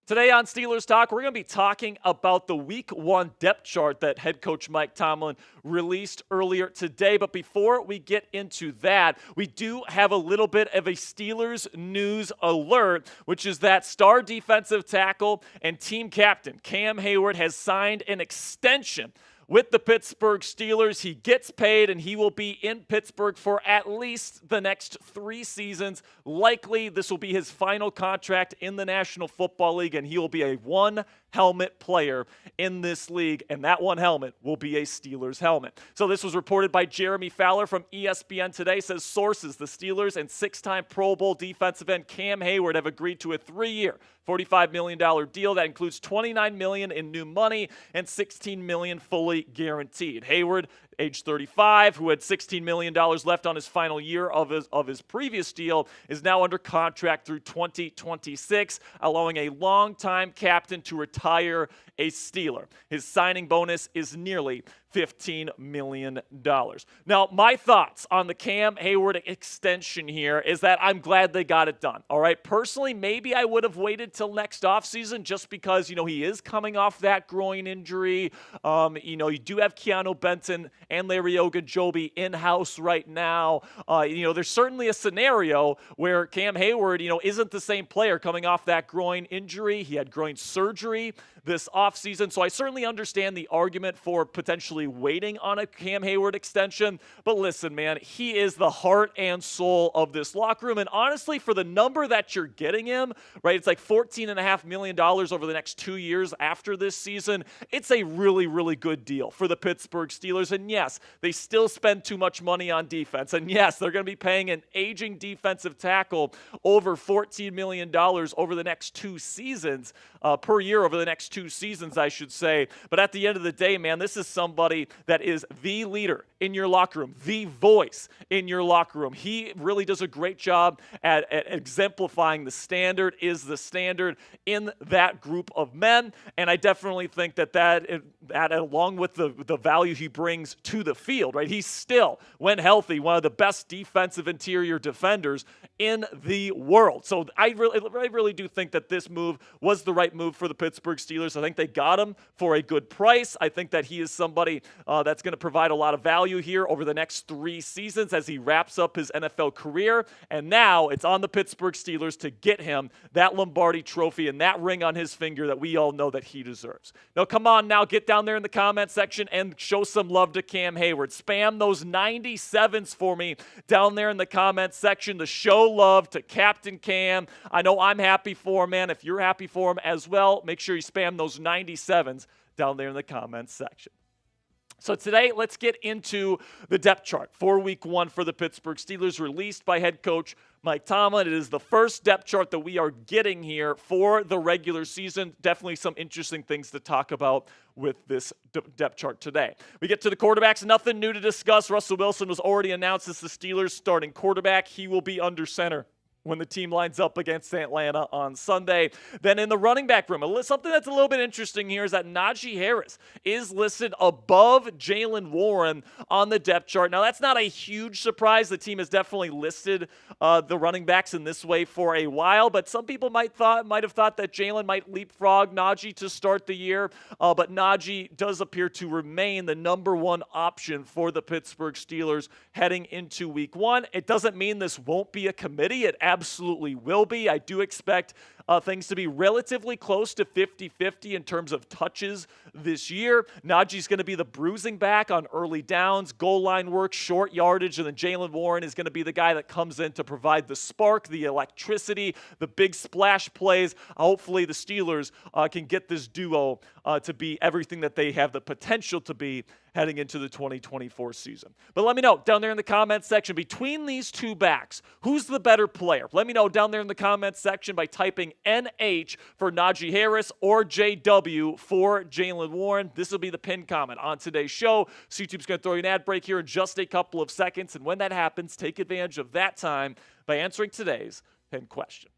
Today on Steelers Talk, we're going to be talking about the Week 1 depth chart that head coach Mike Tomlin released earlier today. But before we get into that, we do have a little bit of a Steelers news alert, which is that star defensive tackle and team captain Cam Heyward has signed an extension with the Pittsburgh Steelers. He gets paid, and he will be in Pittsburgh for at least the next 3 seasons. Likely, this will be his final contract in the National Football League, and he will be a one-helmet player in this league, and that one helmet will be a Steelers helmet. So this was reported by Jeremy Fowler from ESPN today. Says sources, the Steelers and 6-time Pro Bowl defensive end Cam Heyward have agreed to a 3-year, $45 million deal that includes $29 million in new money and $16 million fully guaranteed. Heyward, age 35, who had $16 million left on his final year of his previous deal, is now under contract through 2026, allowing a longtime captain to retire a Steeler. His signing bonus is nearly $15 million. Now, my thoughts on the Cam Heyward extension here is that I'm glad they got it done. All right. Personally, maybe I would have waited till next offseason just because, he is coming off that groin injury. You do have Keanu Benton and Larry Ogunjobi in-house right now. There's certainly a scenario where Cam Heyward, isn't the same player coming off that groin injury. He had groin surgery this offseason. So I certainly understand the argument for potentially waiting on a Cam Heyward extension. But listen, man, he is the heart and soul of this locker room. And honestly, for the number that you're getting him, right, it's like $14.5 million over the next 2 years after this season. It's a really, really good deal for the Pittsburgh Steelers. And yes, they still spend too much money on defense. And yes, they're going to be paying an aging defensive tackle over $14 million over the next 2 seasons, per year over the next 2 seasons, I should say. But at the end of the day, man, this is somebody that is the leader in your locker room, the voice in your locker room. He really does a great job at exemplifying the standard is the standard in that group of men. And I definitely think that along with the value he brings to the field, right? He's still, when healthy, one of the best defensive interior defenders in the world. So I really do think that this move was the right move for the Pittsburgh Steelers. I think they got him for a good price. I think that he is somebody that's going to provide a lot of value here over the next 3 seasons as he wraps up his NFL career. And now it's on the Pittsburgh Steelers to get him that Lombardi trophy and that ring on his finger that we all know that he deserves. Now, come on now, get down there in the comment section and show some love to Cam Heyward. Spam those 97s for me down there in the comment section to show love to Captain Cam. I know I'm happy for him, man. If you're happy for him as well, make sure you spam those 97s down there in the comments section. So today, let's get into the depth chart for Week 1 for the Pittsburgh Steelers, released by head coach Mike Tomlin. It is the first depth chart that we are getting here for the regular season. Definitely some interesting things to talk about with this depth chart today. We get to the quarterbacks. Nothing new to discuss. Russell Wilson was already announced as the Steelers' starting quarterback. He will be under center when the team lines up against Atlanta on Sunday. Then in the running back room, something that's a little bit interesting here is that Najee Harris is listed above Jaylen Warren on the depth chart. Now, that's not a huge surprise. The team has definitely listed the running backs in this way for a while, but some people might have thought that Jaylen might leapfrog Najee to start the year, but Najee does appear to remain the number 1 option for the Pittsburgh Steelers heading into Week 1. It doesn't mean this won't be a committee. It absolutely will be. I do expect things to be relatively close to 50-50 in terms of touches this year. Najee's going to be the bruising back on early downs, goal line work, short yardage, and then Jaylen Warren is going to be the guy that comes in to provide the spark, the electricity, the big splash plays. Hopefully the Steelers can get this duo to be everything that they have the potential to be heading into the 2024 season. But let me know down there in the comments section, between these two backs, who's the better player? Let me know down there in the comments section by typing NH for Najee Harris or JW for Jaylen Warren. This will be the pinned comment on today's show. So YouTube's going to throw you an ad break here in just a couple of seconds. And when that happens, take advantage of that time by answering today's pinned question.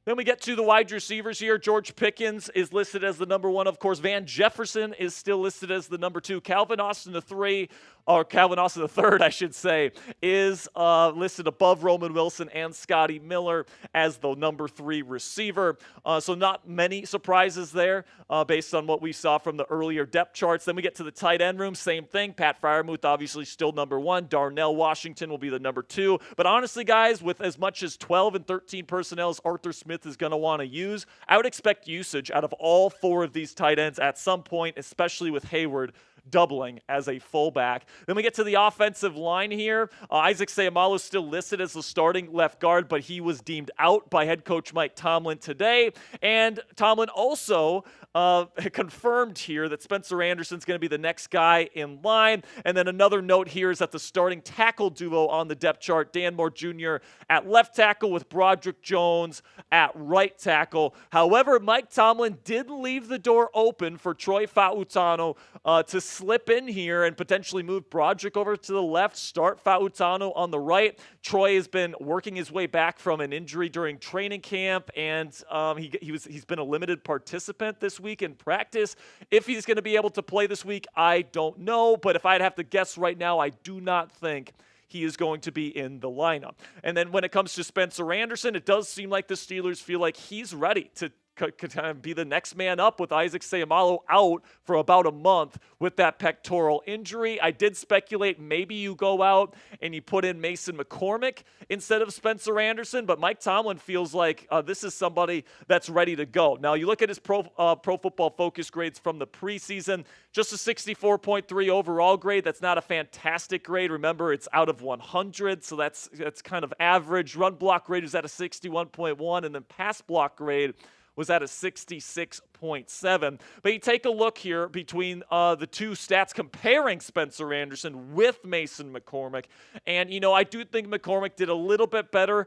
Then we get to the wide receivers here. George Pickens is listed as the number 1. Of course, Van Jefferson is still listed as the number 2. Calvin Austin III, I should say, is listed above Roman Wilson and Scotty Miller as the number 3 receiver. So not many surprises there based on what we saw from the earlier depth charts. Then we get to the tight end room. Same thing. Pat Freiermuth obviously still number 1. Darnell Washington will be the number 2. But honestly, guys, with as much as 12 and 13 personnel as Arthur Smith is going to want to use, I would expect usage out of all 4 of these tight ends at some point, especially with Hayward doubling as a fullback. Then we get to the offensive line here. Isaac Seumalo is still listed as the starting left guard, but he was deemed out by head coach Mike Tomlin today. And Tomlin also confirmed here that Spencer Anderson's going to be the next guy in line. And then another note here is that the starting tackle duo on the depth chart, Dan Moore Jr. at left tackle with Broderick Jones at right tackle. However, Mike Tomlin did leave the door open for Troy Fautano to slip in here and potentially move Broderick over to the left, start Fautano on the right. Troy has been working his way back from an injury during training camp, and he's been a limited participant this week in practice. If he's going to be able to play this week, I don't know, but if I'd have to guess right now, I do not think he is going to be in the lineup. And then when it comes to Spencer Anderson, it does seem like the Steelers feel like he's ready to could kind of be the next man up with Isaac Seumalo out for about a month with that pectoral injury. I did speculate maybe you go out and you put in Mason McCormick instead of Spencer Anderson, but Mike Tomlin feels like this is somebody that's ready to go. Now, you look at his Pro Football Focus grades from the preseason, just a 64.3 overall grade. That's not a fantastic grade. Remember, it's out of 100, so that's kind of average. Run block grade is at a 61.1, and then pass block grade was at a 66.7. But you take a look here between the two stats comparing Spencer Anderson with Mason McCormick. And, I do think McCormick did a little bit better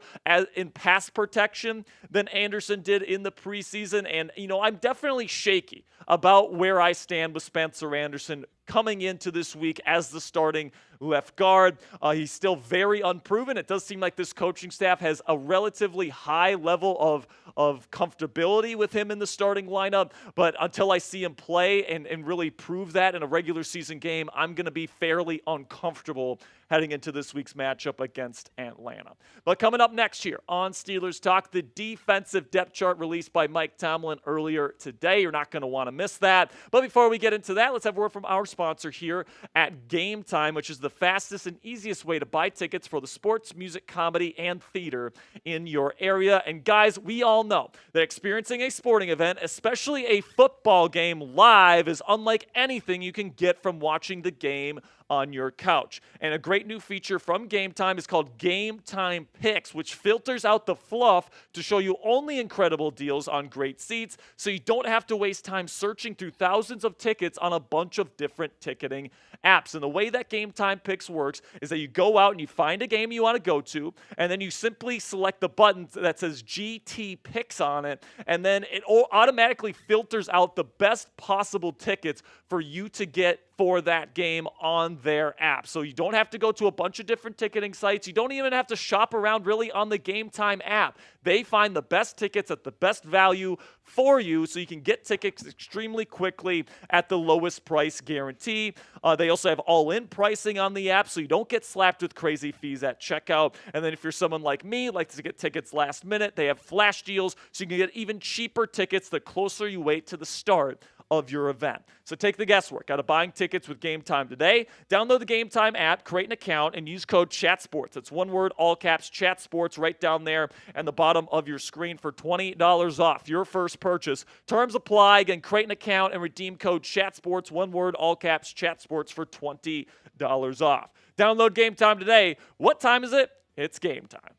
in pass protection than Anderson did in the preseason. And, I'm definitely shaky about where I stand with Spencer Anderson coming into this week as the starting left guard. He's still very unproven. It does seem like this coaching staff has a relatively high level of comfortability with him in the starting lineup, but until I see him play and really prove that in a regular season game, I'm going to be fairly uncomfortable heading into this week's matchup against Atlanta. But coming up next here on Steelers Talk, the defensive depth chart released by Mike Tomlin earlier today. You're not going to want to miss that. But before we get into that, let's have a word from our sponsor here at Game Time, which is the fastest and easiest way to buy tickets for the sports, music, comedy, and theater in your area. And guys, we all know that experiencing a sporting event, especially a football game live, is unlike anything you can get from watching the game on your couch. And a great new feature from Game Time is called Game Time Picks, which filters out the fluff to show you only incredible deals on great seats, so you don't have to waste time searching through thousands of tickets on a bunch of different ticketing apps. And the way that Game Time Picks works is that you go out and you find a game you want to go to, and then you simply select the button that says GT Picks on it, and then it automatically filters out the best possible tickets for you to get for that game on their app. So you don't have to go to a bunch of different ticketing sites. You don't even have to shop around really on the Game Time app. They find the best tickets at the best value for you, so you can get tickets extremely quickly at the lowest price guarantee. They also have all-in pricing on the app, so you don't get slapped with crazy fees at checkout. And then if you're someone like me, likes to get tickets last minute, they have flash deals, so you can get even cheaper tickets the closer you wait to the start of your event. So take the guesswork out of buying tickets with Game Time today. Download the Game Time app, create an account, and use code CHATSPORTS. That's one word, all caps, CHATSPORTS, right down there at the bottom of your screen for $20 off your first purchase. Terms apply. Again, create an account and redeem code CHATSPORTS, one word, all caps, CHATSPORTS for $20 off. Download Game Time today. What time is it? It's game time.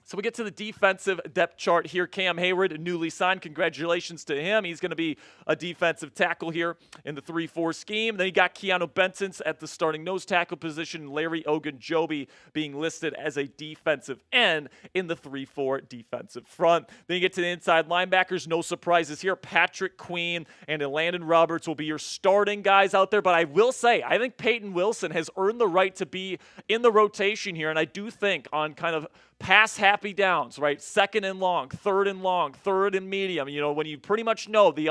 So we get to the defensive depth chart here. Cam Heyward, newly signed. Congratulations to him. He's going to be a defensive tackle here in the 3-4 scheme. Then you got Keanu Benson at the starting nose tackle position. Larry Ogunjobi being listed as a defensive end in the 3-4 defensive front. Then you get to the inside linebackers. No surprises here. Patrick Queen and Landon Roberts will be your starting guys out there. But I will say, I think Peyton Wilson has earned the right to be in the rotation here. And I do think on kind of pass happy downs, right? Second and long, third and medium. You know, when you pretty much know the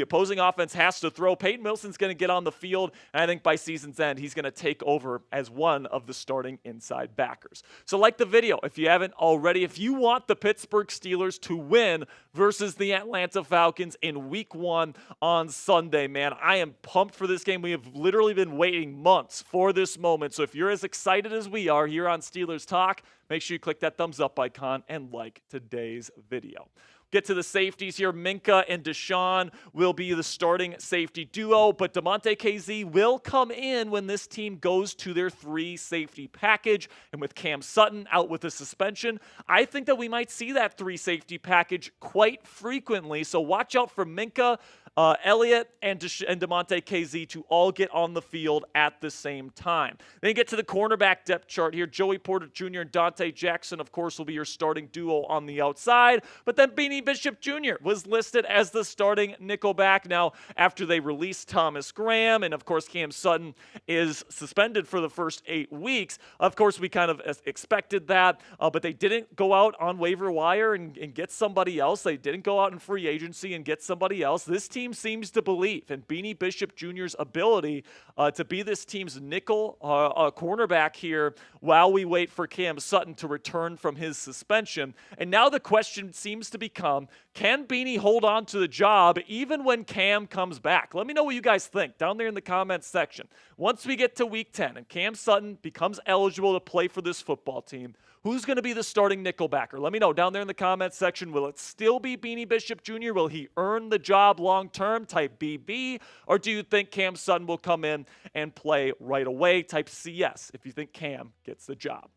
opposing offense has to throw, Peyton Wilson's going to get on the field, and I think by season's end, he's going to take over as one of the starting inside backers. So like the video, if you haven't already, if you want the Pittsburgh Steelers to win versus the Atlanta Falcons in week 1 on Sunday, man, I am pumped for this game. We have literally been waiting months for this moment. So if you're as excited as we are here on Steelers Talk, make sure you click that thumbs up icon and like today's video. Get to the safeties here. Minka and Deshaun will be the starting safety duo, but Damontae KZ will come in when this team goes to their 3-safety package. And with Cam Sutton out with a suspension, I think that we might see that 3-safety package quite frequently. So watch out for Minka, Elliott, and Damontae KZ to all get on the field at the same time. Then you get to the cornerback depth chart here. Joey Porter Jr. and Dante Jackson, of course, will be your starting duo on the outside, but then Beanie Bishop Jr. was listed as the starting nickelback. Now, after they released Thomas Graham, and of course Cam Sutton is suspended for the first 8 weeks, of course we kind of expected that, but they didn't go out on waiver wire and get somebody else. They didn't go out in free agency and get somebody else. This team seems to believe in Beanie Bishop Jr.'s ability to be this team's nickel cornerback here while we wait for Cam Sutton to return from his suspension. And now the question seems to become, can Beanie hold on to the job even when Cam comes back? Let me know what you guys think down there in the comments section. Once we get to week 10 and Cam Sutton becomes eligible to play for this football team, who's going to be the starting nickelbacker? Let me know down there in the comments section. Will it still be Beanie Bishop Jr.? Will he earn the job long-term, type BB? Or do you think Cam Sutton will come in and play right away, type CS, if you think Cam gets the job?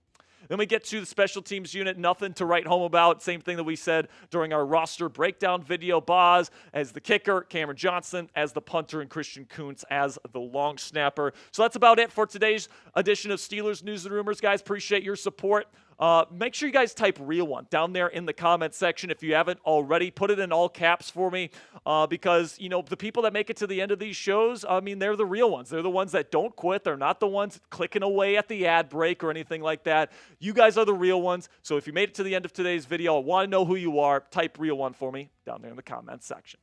Then we get to the special teams unit, nothing to write home about. Same thing that we said during our roster breakdown video. Boz as the kicker, Cameron Johnson as the punter, and Christian Kuntz as the long snapper. So that's about it for today's edition of Steelers News and Rumors, guys. Appreciate your support. Make sure you guys type real one down there in the comment section if you haven't already. Put it in all caps for me because, you know, the people that make it to the end of these shows, I mean, they're the real ones. They're the ones that don't quit. They're not the ones clicking away at the ad break or anything like that. You guys are the real ones. So if you made it to the end of today's video, I want to know who you are. Type real one for me down there in the comments section.